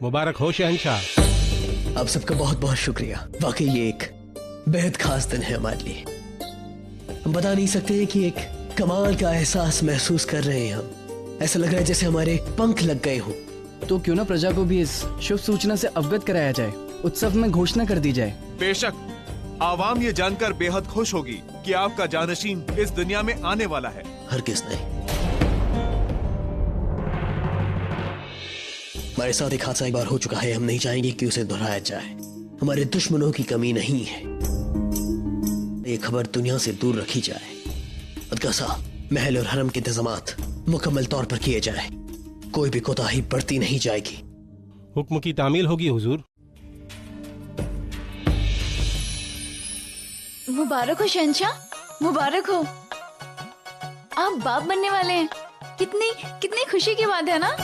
मुबारक हो शहंशाह। आप सबका बहुत बहुत शुक्रिया। वाकई ये एक बेहद खास दिन है हमारे लिए। हम बता नहीं सकते कि एक कमाल का एहसास महसूस कर रहे हैं हम। ऐसा लग रहा है जैसे हमारे पंख लग गए हों। तो क्यों ना प्रजा को भी इस शुभ सूचना से अवगत कराया जाए, उत्सव में घोषणा कर दी जाए। बेशक, आवाम ये जानकर बेहद खुश होगी कि आपका जानशीन इस दुनिया में आने वाला है। हरगिज़ नहीं। हमारे साथ एक हादसा एक बार हो चुका है, हम नहीं चाहेंगे कि उसे दोहराया जाए। हमारे दुश्मनों की कमी नहीं है। ये खबर दुनिया से दूर रखी जाए। अदकसा महल और हरम के इंतजामात मुकम्मल तौर पर किए जाए। कोई भी कोताही बढ़ती नहीं जाएगी। हुक्म की तामील होगी हुजूर। मुबारक हो शहंशाह, मुबारक हो। आप बाप बनने वाले हैं। कितनी कितनी खुशी की बात है ना।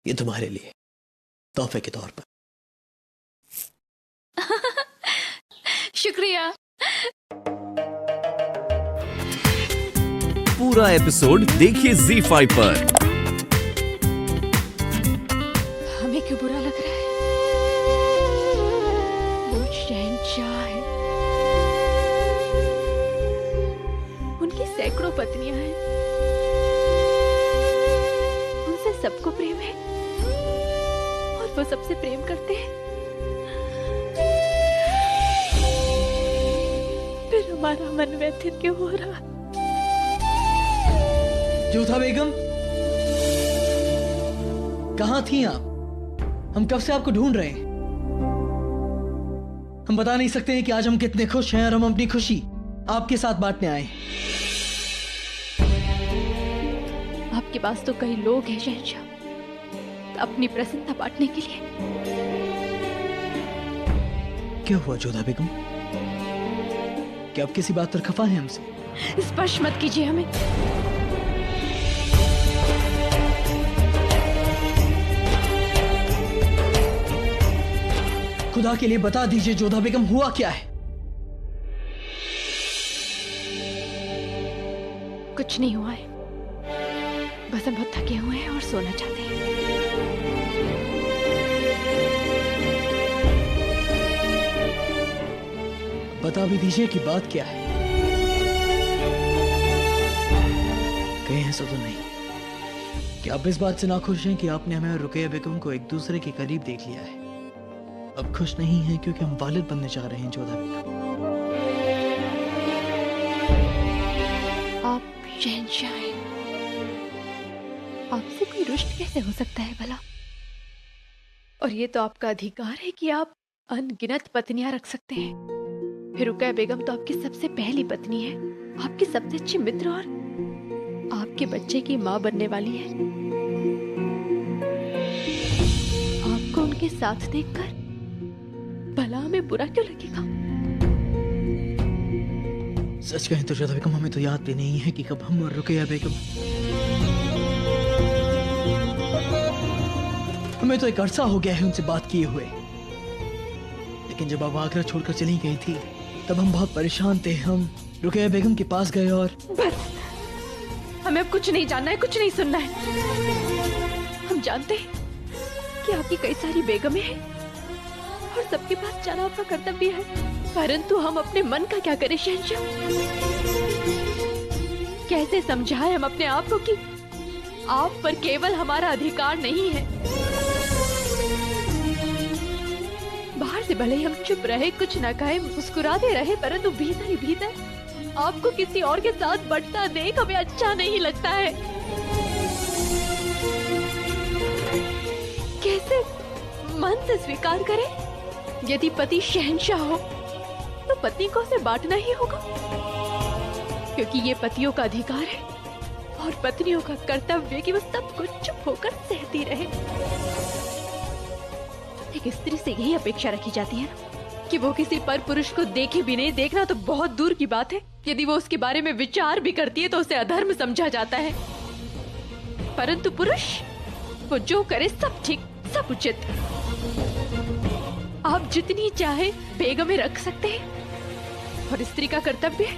ये तुम्हारे लिए तोहफे के तौर पर। शुक्रिया। पूरा एपिसोड देखिए ZEE5 पर। हमें क्यों बुरा लग रहा है? वो शहंशाह है, उनकी सैकड़ों पत्नियां हैं, उनसे सबको प्रेम है और वो सबसे प्रेम करते हैं। फिर हमारा मन व्यथित क्यों हो रहा? जोधा बेगम, कहाँ थी आप? हम कब से आपको ढूंढ रहे हैं। हम बता नहीं सकते हैं कि आज हम कितने खुश हैं और हम अपनी खुशी आपके साथ बांटने आए। आपके पास तो कई लोग हैं शहंशाह, अपनी प्रसन्नता बांटने के लिए। क्या हुआ जोधा बेगम? क्या आप किसी बात पर खफा हैं हमसे? स्पर्श मत कीजिए हमें। खुदा के लिए बता दीजिए जोधा बेगम, हुआ क्या है? कुछ नहीं हुआ है, बस हम बहुत थके हुए हैं और सोना चाहते हैं। बता भी दीजिए कि बात क्या है। कहीं ऐसा तो नहीं कि आप इस बात से नाखुश हैं कि आपने हमें और रुकैया बेगम को एक दूसरे के करीब देख लिया है। अब खुश नहीं हैं क्योंकि हम वालिद बनने जा रहे हैं जोधा बेगम। आप शहंशाह हैं, आपसे कोई रुष्ट कैसे हो सकता है भला? और ये तो आपका अधिकार है कि आप अनगिनत पत्नियां रख सकते हैं। फिर रुकैया बेगम तो आपकी सबसे पहली पत्नी है, आपकी सबसे अच्छी मित्र और आपके बच्चे की माँ बनने वाली है। आपको उनके साथ देखकर भला हमें बुरा क्यों लगेगा? सच कहें तो जोधा बेगम, हमें तो याद भी नहीं है कि कब हम और रुकैया बेगम, हमें तो एक अरसा हो गया है उनसे बात किए हुए। लेकिन जब आप आगरा छोड़कर चली गई थी तब हम बहुत परेशान थे। हम रुकैया बेगम के पास गए और बस, हमें अब कुछ नहीं जानना है, कुछ नहीं सुनना है। हम जानते हैं कि आपकी कई सारी बेगमें हैं और सबके पास जाना आपका कर्तव्य है, परंतु हम अपने मन का क्या करें शहंशाह? कैसे समझाएं हम अपने आप को कि आप पर केवल हमारा अधिकार नहीं है। बाहर से भले ही हम चुप रहे, कुछ न कहे, मुस्कुराते रहे, परंतु भीतर ही भीतर आपको किसी और के साथ बंटता देख हमें अच्छा नहीं लगता है। कैसे मन से स्वीकार करें? यदि पति शहंशाह हो तो पत्नी को उसे बांटना ही होगा, क्योंकि ये पतियों का अधिकार है और पत्नियों का कर्तव्य कि वो सब कुछ चुप होकर सहती रहे। एक स्त्री से यही अपेक्षा रखी जाती है ना कि वो किसी पर पुरुष को देखे भी नहीं। देखना तो बहुत दूर की बात है, यदि वो उसके बारे में विचार भी करती है तो उसे अधर्म समझा जाता है। परंतु पुरुष, वो जो करे सब ठीक, सब उचित। आप जितनी चाहे बेगमें रख सकते हैं और स्त्री का कर्तव्य है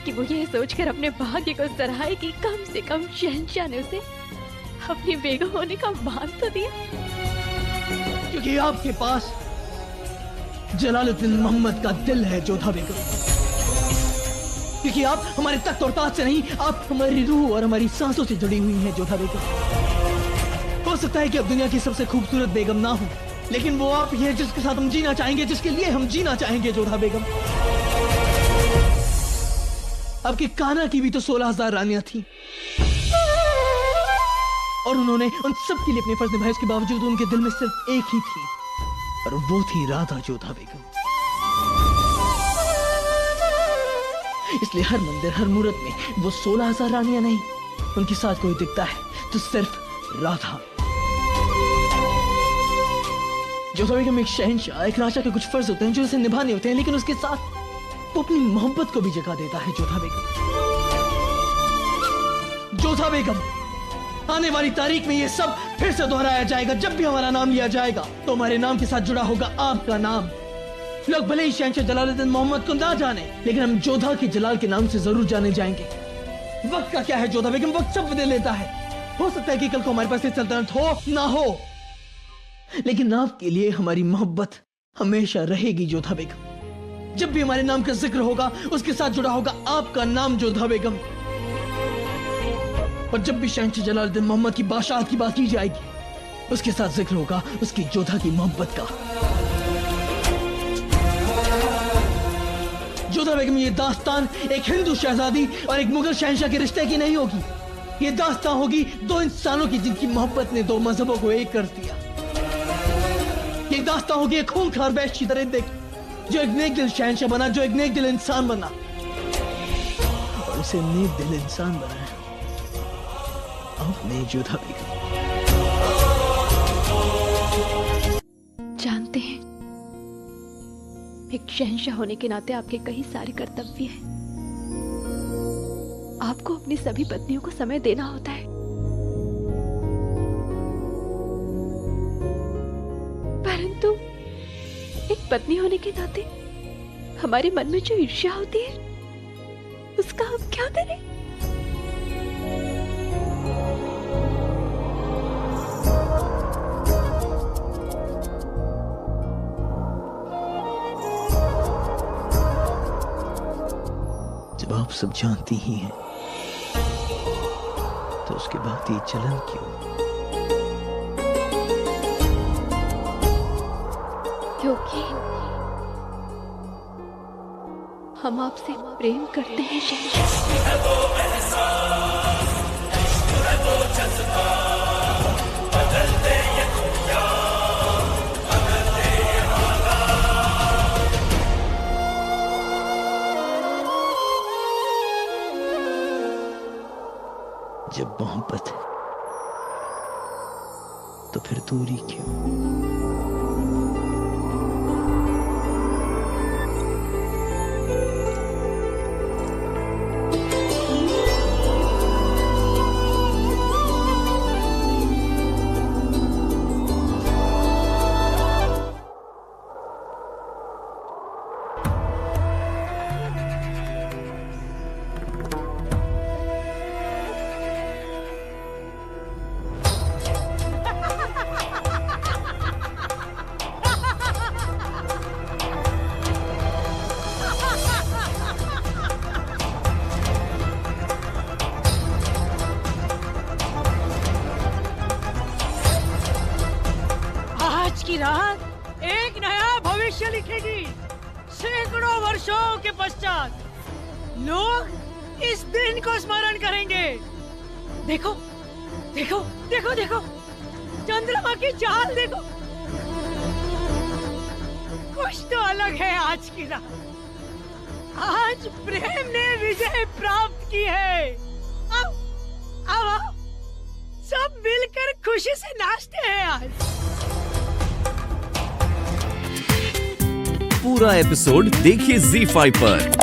कि वो ये सोचकर अपने भाग्य को सराहे कि कम से कम शहंशाह ने उसे अपनी बेगम होने का मान तो दिया। क्योंकि आपके पास जलालुद्दीन मोहम्मद का दिल है जोधा बेगम। क्योंकि आप हमारे तख्त और ताज से नहीं, आप हमारी रूह और हमारी सांसों से जुड़ी हुई हैं जोधा बेगम। हो सकता है कि अब दुनिया की सबसे खूबसूरत बेगम ना हो, लेकिन वो आप ही हैं जिसके साथ हम जीना चाहेंगे, जिसके लिए हम जीना चाहेंगे जोधा बेगम। आपकी कान्हा की भी तो 16,000 रानियां थी और उन्होंने उन सब के लिए अपने फर्ज निभाए। इसके बावजूद उनके दिल में सिर्फ एक ही थी और वो थी राधा जोधा बेगम। इसलिए हर मंदिर, हर मूर्त में वो 16,000 रानियां नहीं, उनके साथ कोई दिखता है तो सिर्फ राधा। जोधा बेगम एक शहंशाह, एक राजा के कुछ फर्ज होते हैं जो उसे निभाने होते हैं, लेकिन उसके साथ वो अपनी मोहब्बत को भी जगह देता है। जोधा बेगम, जोधा बेगम, आने वाली तारीख में ये सब फिर से दोहराया जाएगा। जब भी हमारा नाम लिया जाएगा तो हमारे नाम के साथ जुड़ा होगा आपका नाम। लोग भले ही शहंशाह जलालुद्दीन मोहम्मद को ना जाने, लेकिन हम जोधा के जलाल के नाम से जरूर जाने जाएंगे। वक्त का क्या है जोधा बेगम, वक्त सब बदल लेता है। हो सकता है कि कल को हमारे पास ये सल्तनत हो ना हो, लेकिन आपके लिए हमारी मोहब्बत हमेशा रहेगी जोधा बेगम। जब भी हमारे नाम का जिक्र होगा उसके साथ जुड़ा होगा आपका नाम जोधा बेगम। और जब भी शहंशाह जलालुद्दीन मोहम्मद की बादशाहत की बात की जाएगी उसके साथ जिक्र होगा उसकी जोधा की मोहब्बत का। जोधा बेगम, ये दास्तान एक हिंदू शहजादी और एक मुगल शहंशाह के रिश्ते की नहीं होगी। ये दास्तान होगी दो इंसानों की जिनकी मोहब्बत ने दो मजहबों को एक कर दिया। ये दास्तान होगी एक खूंखार वैश्य दरिंदे की जो एक नेक दिल शहंशाह बना, जो एक नेक दिल इंसान बना, और उसे नेक दिल इंसान बनाया आपने जोधा बेगम। जानते हैं, एक शहंशाह होने के नाते आपके कई सारे कर्तव्य हैं। आपको अपनी सभी पत्नियों को समय देना होता है, परंतु एक पत्नी होने के नाते हमारे मन में जो ईर्ष्या होती है उसका हम क्या करें? जब आप सब जानती ही हैं तो उसके बाद ये चलन क्यों? क्योंकि हम आपसे प्रेम करते हैं जब मोहब्बत है तो फिर दूरी क्यों? की रात एक नया भविष्य लिखेगी। सैकड़ों वर्षों के पश्चात लोग इस दिन को स्मरण करेंगे। देखो देखो देखो देखो, चंद्रमा की चाल देखो, कुछ तो अलग है आज की रात। आज प्रेम ने विजय प्राप्त की है। अब सब मिलकर खुशी से नाचते हैं आज। पूरा एपिसोड देखिए ZEE5 पर।